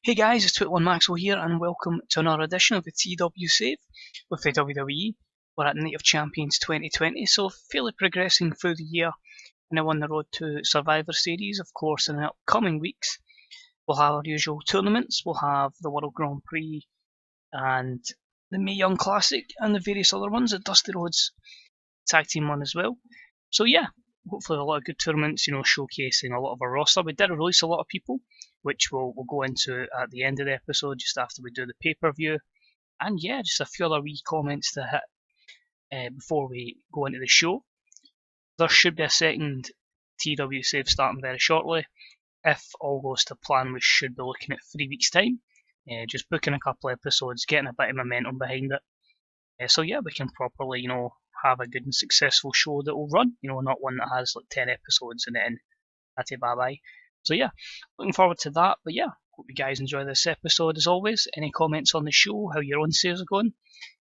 Hey guys, it's TEW Maxwell here, and welcome to another edition of the TEW Save with the WWE. We're at Night of Champions 2020, so fairly progressing through the year, and now on the road to Survivor Series. Of course, in the upcoming weeks, we'll have our usual tournaments. We'll have the World Grand Prix and the Mae Young Classic, and the various other ones, the Dusty Rhodes Tag Team one as well. So yeah, hopefully a lot of good tournaments, showcasing a lot of our roster. We did release a lot of people, which we'll go into at the end of the episode, just after we do the pay-per-view. And yeah, just a few other wee comments to hit before we go into the show. There should be a second TEW save starting very shortly. If all goes to plan, we should be looking at 3 weeks' time. Just booking a couple episodes, getting a bit of momentum behind it. So yeah, we can properly, have a good and successful show that will run. Not one that has like 10 episodes and then that's it, bye bye. So yeah, looking forward to that. But yeah, hope you guys enjoy this episode as always. Any comments on the show, how your own saves are going?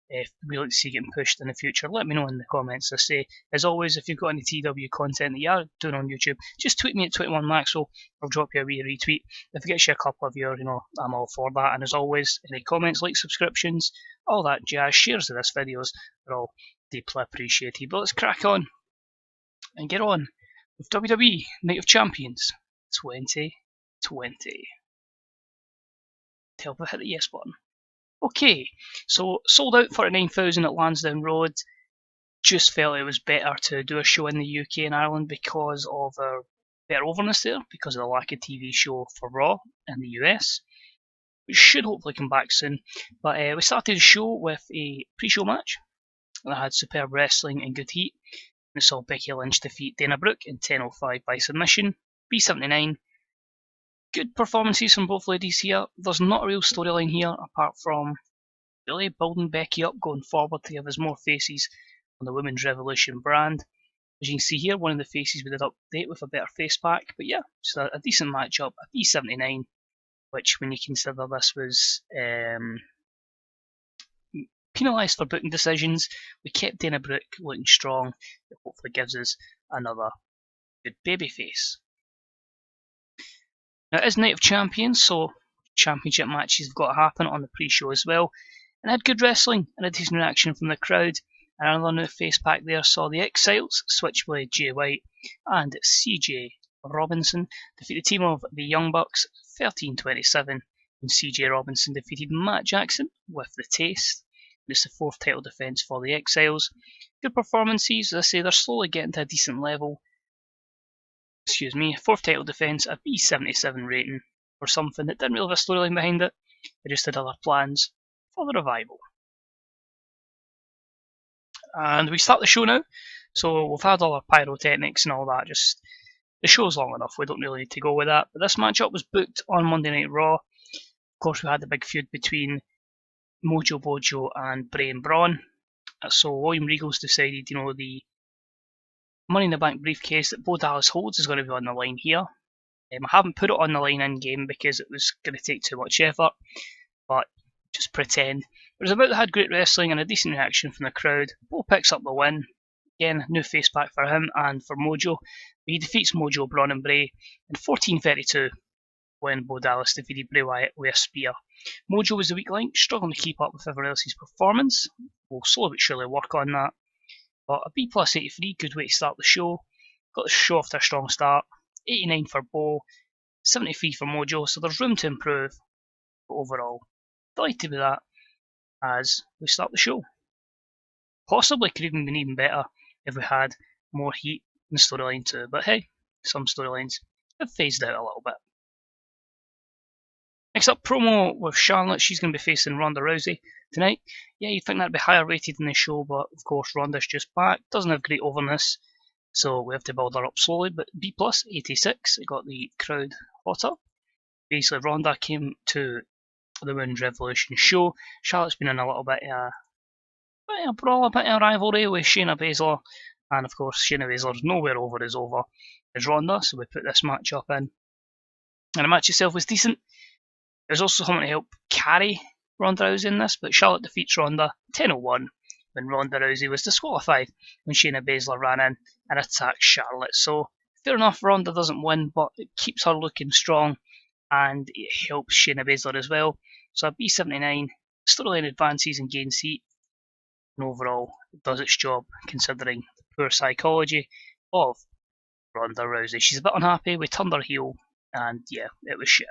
If we'd like to see getting pushed in the future, let me know in the comments. I say, as always, if you've got any TW content that you are doing on YouTube, just tweet me at 21Maxwell. I'll drop you a wee retweet. If it gets you a couple of viewers, I'm all for that. And as always, any comments, likes, subscriptions, all that jazz, shares of this videos are all deeply appreciated. But let's crack on and get on with WWE Night of Champions 2020. Tell me hit the yes button. Okay, so sold out 49,000 at Lansdowne Road. Just felt it was better to do a show in the UK and Ireland because of our better overness there, because of the lack of TV show for Raw in the US, which should hopefully come back soon. But we started the show with a pre-show match that had superb wrestling and good heat. We saw Becky Lynch defeat Dana Brooke in 10:05 by submission. B79. Good performances from both ladies here. There's not a real storyline here apart from really building Becky up going forward to give us more faces on the Women's Revolution brand. As you can see here, one of the faces we did update with a better face pack. But yeah, just a decent matchup, a B79, which when you consider this was penalised for booking decisions, we kept Dana Brooke looking strong. It hopefully gives us another good babyface. Now, it is Night of Champions, so championship matches have got to happen on the pre-show as well. And I had good wrestling and a decent reaction from the crowd. And another new face pack there saw the Exiles, Switchblade, Jay White, and CJ Robinson defeat the team of the Young Bucks 13-27, when CJ Robinson defeated Matt Jackson with the Taste. It's the 4th title defence for the Exiles. Good performances, as I say, they're slowly getting to a decent level. 4th title defence, a B77 rating for something that didn't really have a storyline behind it. They just had other plans for the revival. And we start the show now. So we've had all our pyrotechnics and all that. Just the show's long enough. We don't really need to go with that. But this matchup was booked on Monday Night Raw. Of course, we had the big feud between Mojo Bojo and Bray and Braun. So William Regal's decided, the Money in the Bank briefcase that Bo Dallas holds is going to be on the line here. I haven't put it on the line in game because it was going to take too much effort, but just pretend. It was about that had great wrestling and a decent reaction from the crowd. Bo picks up the win. Again, new face pack for him and for Mojo. He defeats Mojo, Braun and Bray in 14:32 when Bo Dallas defeated Bray Wyatt with a spear. Mojo was the weak link, struggling to keep up with everyone else's performance. We'll slowly but surely work on that. But a B plus 83, good way to start the show. Got the show off to a strong start. 89 for Bo, 73 for Mojo, so there's room to improve. But overall, delighted with that as we start the show. Possibly could even been even better if we had more heat in the storyline too. But hey, some storylines have phased out a little bit. Next up, promo with Charlotte. She's going to be facing Ronda Rousey tonight. Yeah, you'd think that'd be higher rated in the show, but of course Ronda's just back. Doesn't have great overness, so we have to build her up slowly. But B plus 86, it got the crowd hotter. Basically, Ronda came to the Women's Revolution show. Charlotte's been in a little bit of a brawl, a bit of a rivalry with Shayna Baszler, and of course Shayna Baszler's nowhere over as Ronda, so we put this match up in. And the match itself was decent. There's also someone to help carry Ronda Rousey in this, but Charlotte defeats Ronda 10:01 when Ronda Rousey was disqualified when Shayna Baszler ran in and attacked Charlotte. So fair enough, Ronda doesn't win, but it keeps her looking strong and it helps Shayna Baszler as well. So a B79, storyline advances and gains heat, and overall it does its job considering the poor psychology of Ronda Rousey. She's a bit unhappy, we turned her heel, and yeah, it was shit.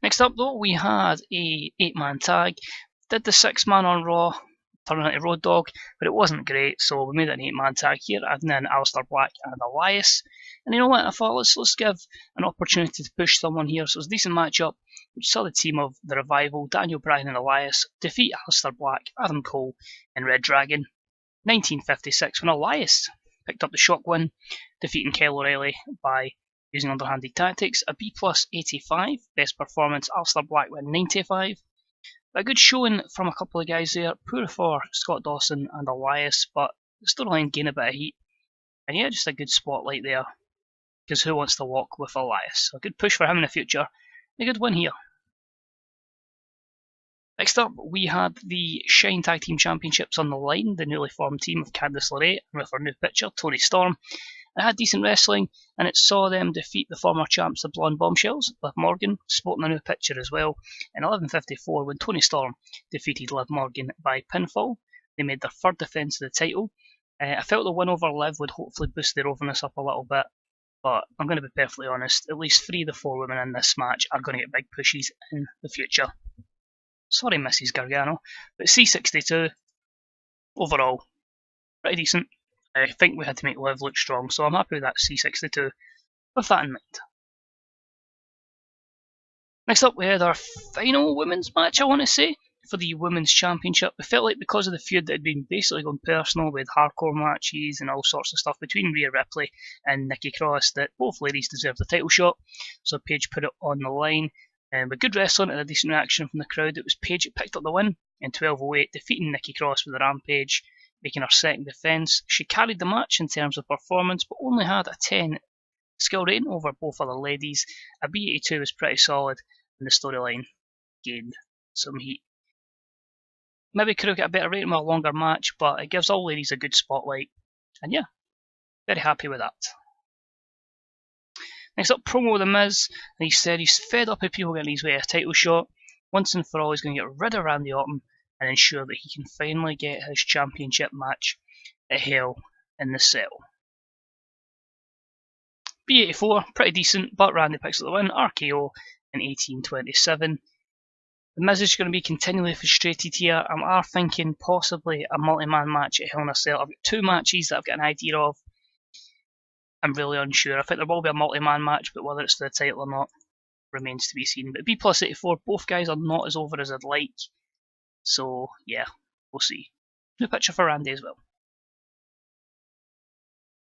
Next up though, we had a 8-man tag. Did the 6-man on Raw turn into Road Dogg, but it wasn't great, so we made it an 8-man tag here, adding in Aleister Black and Elias. And you know what, I thought let's give an opportunity to push someone here, so it's a decent matchup, which saw the team of The Revival, Daniel Bryan and Elias, defeat Aleister Black, Adam Cole and Red Dragon. 1956 when Elias picked up the shock win, defeating Kyle O'Reilly by using underhanded tactics. A B plus 85, best performance, Aleister Black went 95. A good showing from a couple of guys there, poor for Scott Dawson and Elias, but the storyline gained a bit of heat. And yeah, just a good spotlight there, because who wants to walk with Elias? A good push for him in the future, a good win here. Next up, we had the Shine Tag Team Championships on the line, the newly formed team of Candice LeRae and with her new pitcher, Toni Storm. It had decent wrestling, and it saw them defeat the former champs, the Blonde Bombshells, Liv Morgan, sporting a new pitcher as well, in 11:54 when Toni Storm defeated Liv Morgan by pinfall. They made their third defence of the title. I felt the win over Liv would hopefully boost their overness up a little bit, but I'm going to be perfectly honest, at least 3 of the 4 women in this match are going to get big pushes in the future. Sorry, Mrs. Gargano, but C62, overall, pretty decent. I think we had to make Liv look strong, so I'm happy with that C62, with that in mind. Next up, we had our final women's match, I want to say, for the Women's Championship. It felt like because of the feud that had been basically going personal with hardcore matches and all sorts of stuff between Rhea Ripley and Nikki Cross, that both ladies deserved the title shot, so Paige put it on the line. With good wrestling and a decent reaction from the crowd, it was Paige that picked up the win in 12:08, defeating Nikki Cross with a Rampage, making her second defence. She carried the match in terms of performance, but only had a 10 skill rating over both other ladies. A B82 was pretty solid, and the storyline gained some heat. Maybe could have got a better rating with a longer match, but it gives all ladies a good spotlight, and yeah, very happy with that. Next up, promo with The Miz, and he said he's fed up of people getting his way a title shot. Once and for all, he's going to get rid of Randy Orton and ensure that he can finally get his championship match at Hell in the Cell. B84, pretty decent, but Randy picks up the win, RKO in 18:27. The Miz is going to be continually frustrated here. I'm thinking possibly a multi-man match at Hell in a Cell. I've got 2 matches that I've got an idea of. I'm really unsure. I think there will be a multi-man match, but whether it's for the title or not remains to be seen. But B plus 84, both guys are not as over as I'd like. So, yeah, we'll see. New picture for Randy as well.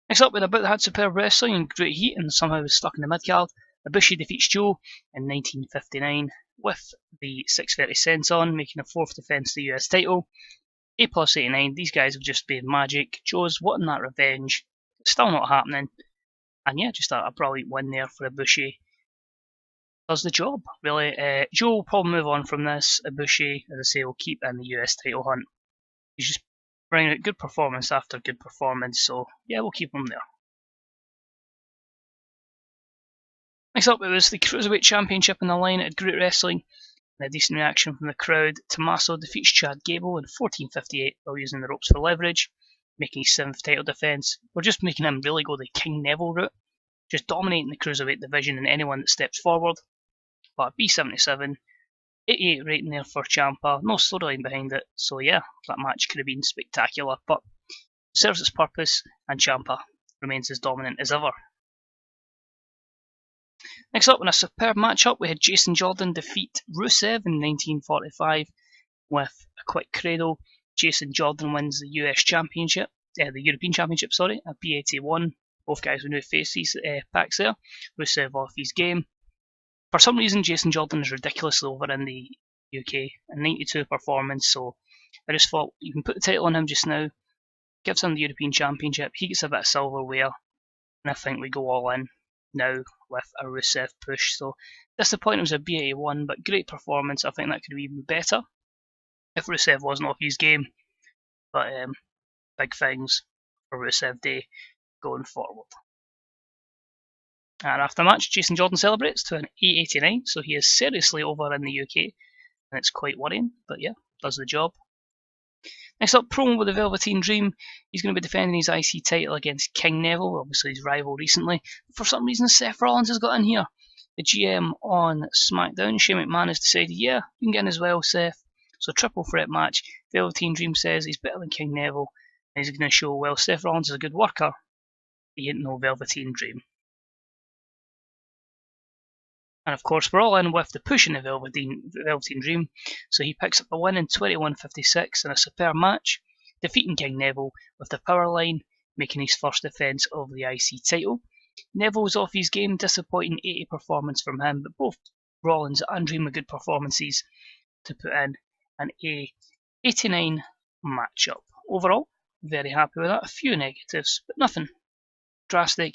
Next up, we had a bout that had superb wrestling and great heat and somehow was stuck in the mid-card. Ibushi defeats Joe in 1959 with the 6:30 cents on, making a 4th defence of the US title. A plus 89, these guys have just been magic. Joe's wanting that revenge. It's still not happening. And yeah, just a brilliant win there for Ibushi. Does the job, really. Joe will probably move on from this. Ibushi, as I say, will keep in the US title hunt. He's just bringing out good performance after good performance, so yeah, we'll keep him there. Next up, it was the Cruiserweight Championship in the line. It had great wrestling and a decent reaction from the crowd. Tommaso defeats Chad Gable in 14:58 while using the ropes for leverage, making his 7th title defence. We're just making him really go the King Neville route, just dominating the Cruiserweight division and anyone that steps forward. But B77, 88 rating there for Ciampa, no storyline behind it, so yeah, that match could have been spectacular, but it serves its purpose and Ciampa remains as dominant as ever. Next up, in a superb matchup, we had Jason Jordan defeat Rusev in 1945 with a quick cradle. Jason Jordan wins the US Championship, the European Championship, sorry, a B81. Both guys with new faces packs there. Rusev off his game. For some reason, Jason Jordan is ridiculously over in the UK, a 92 performance, so I just thought you can put the title on him just now, gives him the European Championship, he gets a bit of silverware, and I think we go all in now with a Rusev push. So disappointing, it was a B81, but great performance. I think that could have been better if Rusev wasn't off his game, but big things for Rusev Day going forward. And after the match, Jason Jordan celebrates to an 889, so he is seriously over in the UK, and it's quite worrying, but yeah, does the job. Next up, promo with the Velveteen Dream. He's going to be defending his IC title against King Neville, obviously his rival recently. For some reason, Seth Rollins has got in here. The GM on SmackDown, Shane McMahon, has decided, yeah, you can get in as well, Seth. So triple threat match. Velveteen Dream says he's better than King Neville, and he's going to show, well, Seth Rollins is a good worker. He ain't no Velveteen Dream. And of course, we're all in with the push in the Velveteen Dream, so he picks up a win in 21:56 in a superb match, defeating King Neville with the power line, making his first defence of the IC title. Neville's off his game, disappointing 80 performance from him, but both Rollins and Dream are good performances to put in an A89 matchup. Overall, very happy with that. A few negatives, but nothing drastic.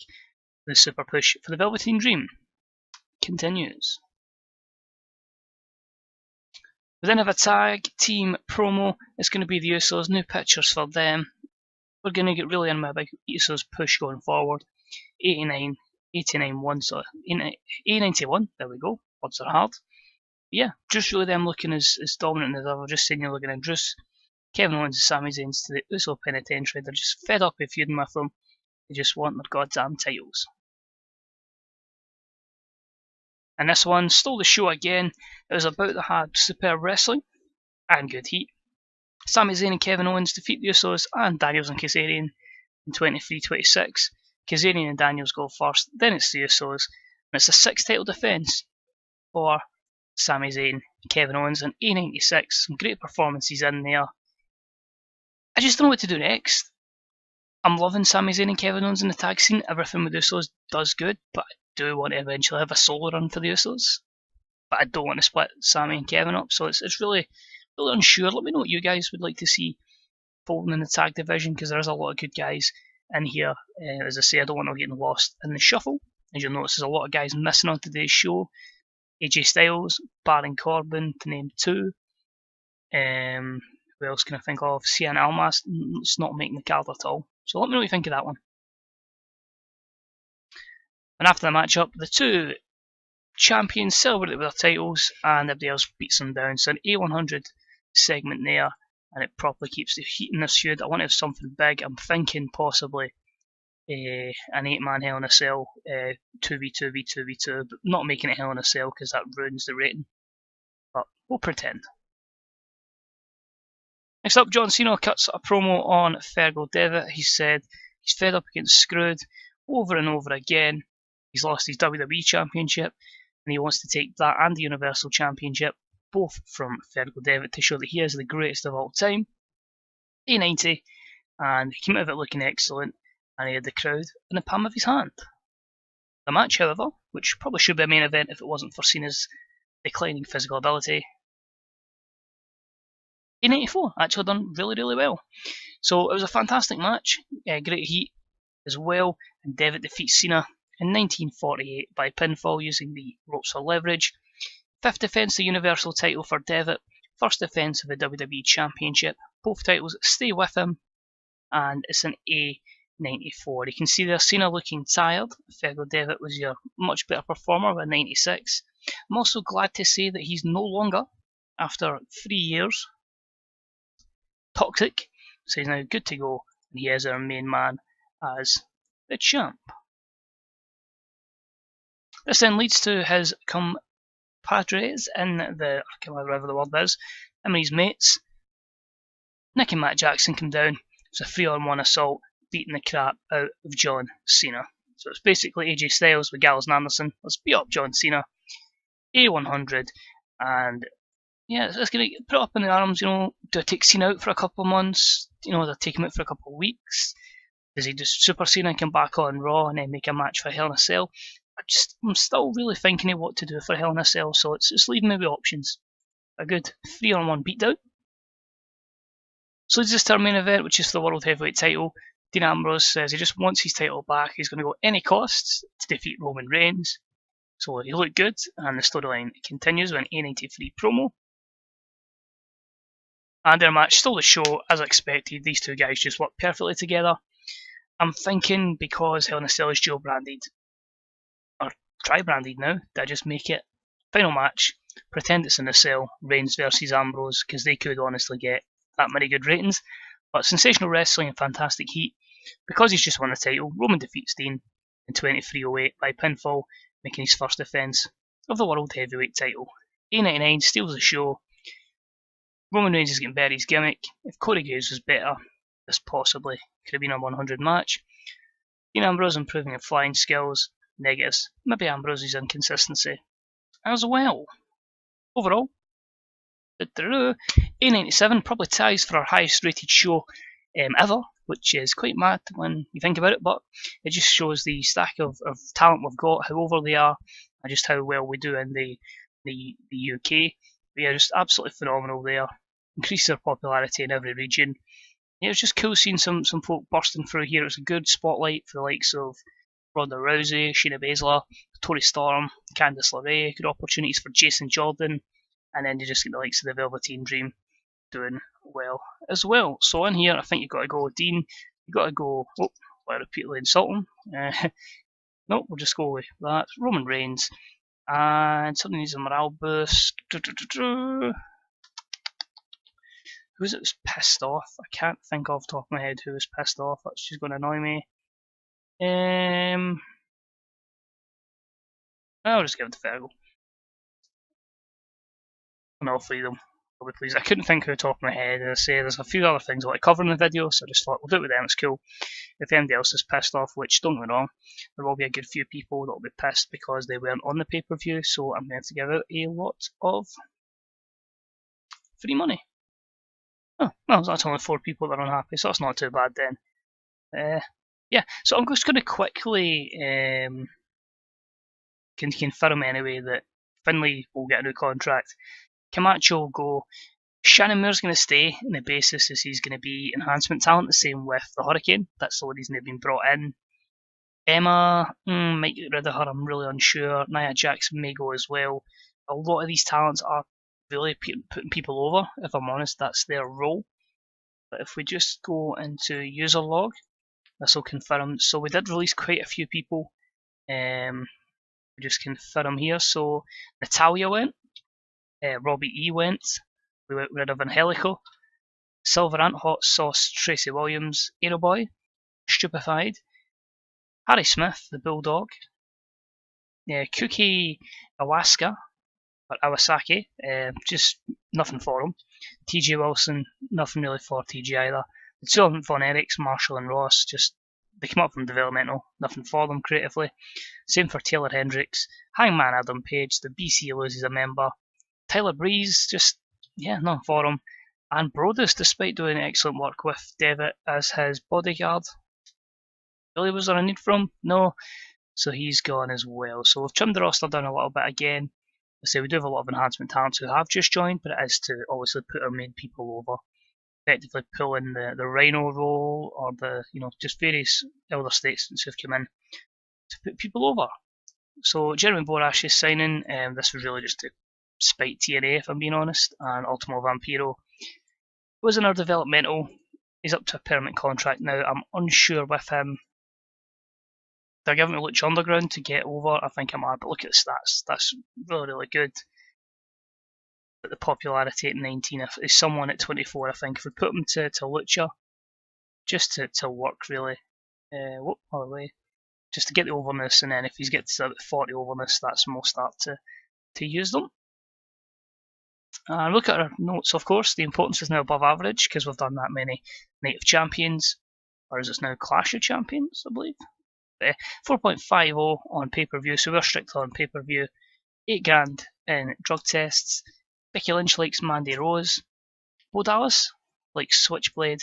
The super push for the Velveteen Dream continues. We then have a tag team promo. It's going to be the Usos, new pictures for them. We're going to get really in with a big Usos push going forward. 89, 89, 1, so A91, there we go, odds are hard. But yeah, just really them looking as dominant as ever, just saying you're looking at Bruce, Kevin Owens and Sami Zayn to the Uso Penitentiary. They're just fed up with feuding with them. They just want their goddamn titles. And this one stole the show again. It was about the hard superb wrestling and good heat. Sami Zayn and Kevin Owens defeat the Usos and Daniels and Kazarian in 23-26. Kazarian and Daniels go first, then it's the Usos, and it's a 6th title defence for Sami Zayn and Kevin Owens and A96. Some great performances in there. I just don't know what to do next. I'm loving Sami Zayn and Kevin Owens in the tag scene. Everything with the Usos does good, but I do want to eventually have a solo run for the Usos. But I don't want to split Sami and Kevin up, so it's really unsure. Let me know what you guys would like to see folding in the tag division, because there's a lot of good guys in here. As I say, I don't want them getting lost in the shuffle. As you'll notice, there's a lot of guys missing on today's show. AJ Styles, Baron Corbin, to name two. Who else can I think of? Cien Almas, it's not making the card at all. So let me know what you think of that one. And after the matchup, the two champions celebrated with their titles and everybody else beats them down. So an A100 segment there, and it properly keeps the heat in this feud. I want to have something big. I'm thinking possibly an 8-man Hell in a Cell, 2v2v2v2, but not making it Hell in a Cell because that ruins the rating. But we'll pretend. Next up, John Cena cuts a promo on Fergal Devitt. He said he's fed up getting screwed over and over again. He's lost his WWE Championship, and he wants to take that and the Universal Championship, both from Fergal Devitt, to show that he is the greatest of all time. A90, and he came out of it looking excellent, and he had the crowd in the palm of his hand. The match, however, which probably should be a main event if it wasn't for Cena's declining physical ability, A94 actually done really, really well. So it was a fantastic match, great heat as well, and Devitt defeats Cena in 1948 by pinfall using the ropes for leverage. 5th defence of the Universal title for Devitt, 1st defence of the WWE Championship. Both titles stay with him, and it's an A94. You can see there Cena looking tired. Fergal Devitt was your much better performer with 96. I'm also glad to say that he's no longer, after 3 years, toxic, so he's now good to go, and he is our main man as the champ. This then leads to his compadres in the, whatever the word is, him and his mates. Nick and Matt Jackson come down. It's a 3-on-1 assault, beating the crap out of John Cena. So it's basically AJ Styles with Gallows and Anderson. Let's beat up John Cena. A100, and yeah, it's going to put it up in the arms, do I take Cena out for a couple of months? Do I take him out for a couple of weeks? Does he just Super Cena and come back on Raw and then make a match for Hell in a Cell? I'm still really thinking of what to do for Hell in a Cell, so it's leaving me with options. A good 3-on-1 beatdown. So leads us to our main event, which is the World Heavyweight title. Dean Ambrose says he just wants his title back. He's going to go any costs to defeat Roman Reigns. So he looked good, and the storyline continues with an A93 promo. And their match stole the show, as expected. These two guys just worked perfectly together. I'm thinking because Hell in a Cell is dual branded, dry branded now? Did I just make it? Final match, pretend it's in the cell, Reigns versus Ambrose, because they could honestly get that many good ratings. But sensational wrestling and fantastic heat. Because he's just won the title, Roman defeats Dean in 23:08 by pinfall, making his first defence of the World Heavyweight title. A99 steals the show. Roman Reigns is getting Berry's gimmick. If Corey Graves was better, this possibly could have been a 100 match. Dean Ambrose improving in flying skills. Negatives, maybe Ambrose's inconsistency as well. Overall, A97 probably ties for our highest rated show ever, which is quite mad when you think about it, but it just shows the stack of talent we've got, how over they are, and just how well we do in the UK. But yeah, just absolutely phenomenal there. Increased their popularity in every region. Yeah, it was just cool seeing some folk bursting through here. It was a good spotlight for the likes of Ronda Rousey, Shayna Baszler, Tori Storm, Candice LeRae, good opportunities for Jason Jordan, and then you just get the likes of the Velveteen Dream doing well as well. So in here, I think you've got to go with Dean. You've got to go, I repeatedly insult him. No, we'll just go with that. Roman Reigns. And something needs a morale boost. Who's it was pissed off? I can't think off the top of my head who was pissed off. That's just going to annoy me. I'll just give it to Fergal. And all three of them. I'll be pleased. I couldn't think of the top of my head. As I say, there's a few other things I like to cover in the video, so I just thought we'll do it with them. It's cool. If anybody else is pissed off, which don't get me wrong, there will be a good few people that will be pissed because they weren't on the pay-per-view, so I'm going to give out a lot of free money. Oh, well, that's only 4 people that are unhappy, so that's not too bad then. Yeah, so I'm just going to quickly confirm anyway that Finlay will get a new contract. Camacho will go. Shannon Moore's going to stay, and the basis is he's going to be enhancement talent, the same with the Hurricane. That's the reason they've been brought in. Emma, might get rid of her, I'm really unsure. Nia Jax may go as well. A lot of these talents are really putting people over, if I'm honest, that's their role. But if we just go into user log, this will confirm. So we did release quite a few people. We just confirm here. So Natalia went, Robbie E went, we got rid of Angelico, Silver Ant, Hot Sauce, Tracy Williams, Aeroboy, Stupefied, Harry Smith, the Bulldog, Cookie Awaska, or Awasaki, just nothing for him. TJ Wilson, nothing really for TJ either. The two of them, Von Erichs, Marshall and Ross, just they come up from developmental, nothing for them creatively. Same for Taylor Hendricks, Hangman Adam Page, the BC loses a member. Tyler Breeze, just, nothing for him. And Brodus, despite doing excellent work with Devitt as his bodyguard. Really, was there a need for him? No. So he's gone as well. So we've trimmed the roster down a little bit again. I say we do have a lot of enhancement talents who have just joined, but it is to obviously put our main people over. Effectively pull in the Rhino role or the, just various elder statesmen who've come in to put people over. So Jeremy Borash is signing. This was really just to spite TNA, if I'm being honest, and Ultimo Vampiro was in our developmental. He's up to a permanent contract now. I'm unsure with him. They're giving me Lucha Underground to get over. I think I might, but look at the stats. That's really, really good. But the popularity at 19 is someone at 24. I think if we put him to Lucha, just to work really. Other way, just to get the overness, and then if he gets to 40 overness, that's when we'll start to use them. Look at our notes, of course. The importance is now above average because we've done that many Night of Champions, or is it now Clash of Champions, I believe. 4.50 on pay-per-view, so we're strictly on pay-per-view. 8 grand in drug tests. Becky Lynch likes Mandy Rose. Bo Dallas likes Switchblade.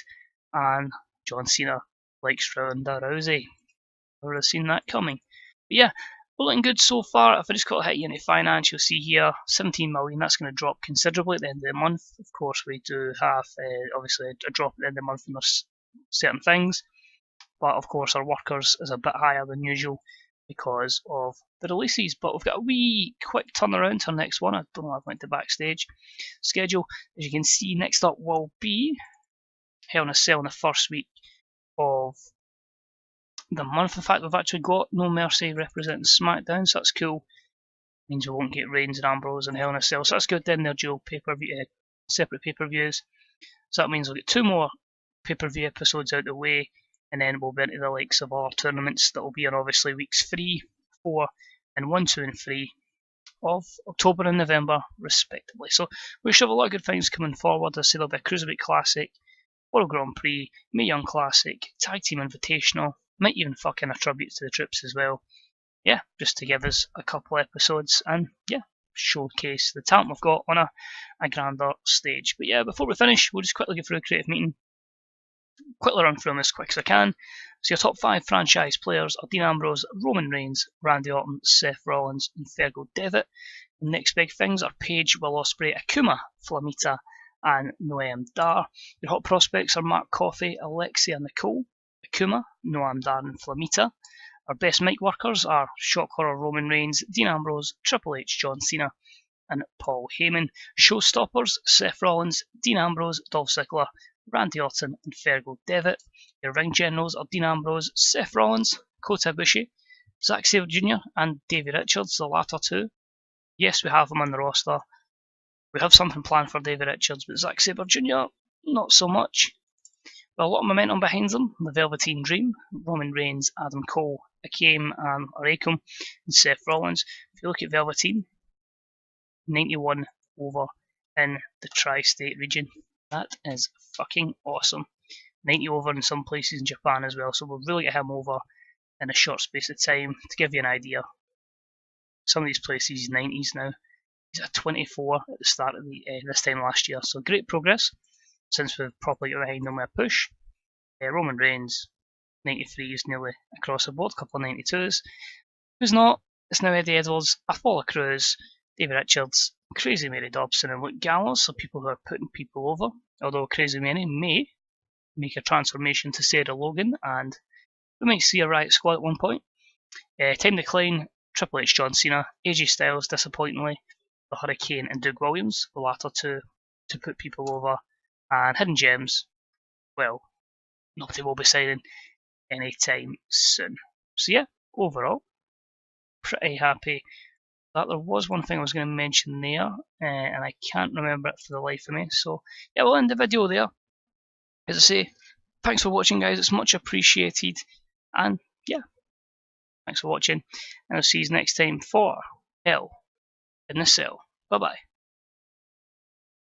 And John Cena likes Ronda Rousey. I would have seen that coming. But yeah, we're looking good so far. If I just got to hit you in the finance, you'll see here 17 million. That's going to drop considerably at the end of the month. Of course, we do have obviously a drop at the end of the month when there's certain things. But of course our workers is a bit higher than usual because of the releases. But we've got a wee quick turnaround to our next one. I don't know, I went to backstage schedule. As you can see, next up will be Hell in a Cell in the first week of the month. In fact, we've actually got No Mercy representing SmackDown, so that's cool. Means we won't get Reigns and Ambrose and Hell in a Cell, so that's good. Then they're dual pay-per-view, separate pay-per-views. So that means we'll get 2 more pay-per-view episodes out the way, and then we'll be into the likes of our tournaments that will be on obviously weeks 3, 4, and 1, 2, and 3 of October and November, respectively. So we should have a lot of good things coming forward. I say there'll be a Cruiserweight Classic, World Grand Prix, Mae Young Classic, Tag Team Invitational, might even fucking a tribute to the Troops as well. Yeah, just to give us a couple episodes and showcase the talent we've got on a grander stage. But yeah, before we finish, we'll just quickly go through a creative meeting. Quickly run through them as quick as I can. So your top 5 franchise players are Dean Ambrose, Roman Reigns, Randy Orton, Seth Rollins, and Fergal Devitt. The next big things are Paige, Will Ospreay, Akuma, Flamita, and Noam Dar. Your hot prospects are Mark Coffey, Alexia Nicole, Akuma, Noam Dar, and Flamita. Our best mic workers are Shock Horror Roman Reigns, Dean Ambrose, Triple H, John Cena, and Paul Heyman. Showstoppers, Seth Rollins, Dean Ambrose, Dolph Ziggler, Randy Orton, and Fergal Devitt. Your ring generals are Dean Ambrose, Seth Rollins, Kota Ibushi, Zack Sabre Jr., and Davey Richards, the latter 2. Yes, we have them on the roster. We have something planned for Davey Richards, but Zack Sabre Jr., not so much. With a lot of momentum behind them, the Velveteen Dream, Roman Reigns, Adam Cole, Akam and Seth Rollins. If you look at Velveteen, 91 over in the tri-state region. That is fucking awesome. 90 over in some places in Japan as well, so we'll really get him over in a short space of time. To give you an idea, some of these places he's 90s now. He's at 24 at the start of the this time last year, so great progress since we've properly got behind him with a push. Roman Reigns, 93 is nearly across the board, a couple of 92s. Who's not? It's now Eddie Edwards, Apollo Crews, David Richards, Crazy Mary Dobson, and Luke Gallows, so people who are putting people over. Although Crazy Mary may make a transformation to Sarah Logan, and we might see a Riot Squad at one point. Time Decline, Triple H, John Cena, AJ Styles, disappointingly, the Hurricane, and Doug Williams, the latter 2 to put people over. And Hidden Gems, well, nobody will be signing anytime soon. So yeah, overall, pretty happy. That there was one thing I was going to mention there, and I can't remember it for the life of me. So yeah, we'll end the video there. As I say, thanks for watching, guys. It's much appreciated. And yeah, thanks for watching. And I'll see you next time for Hell in the Cell. Bye bye.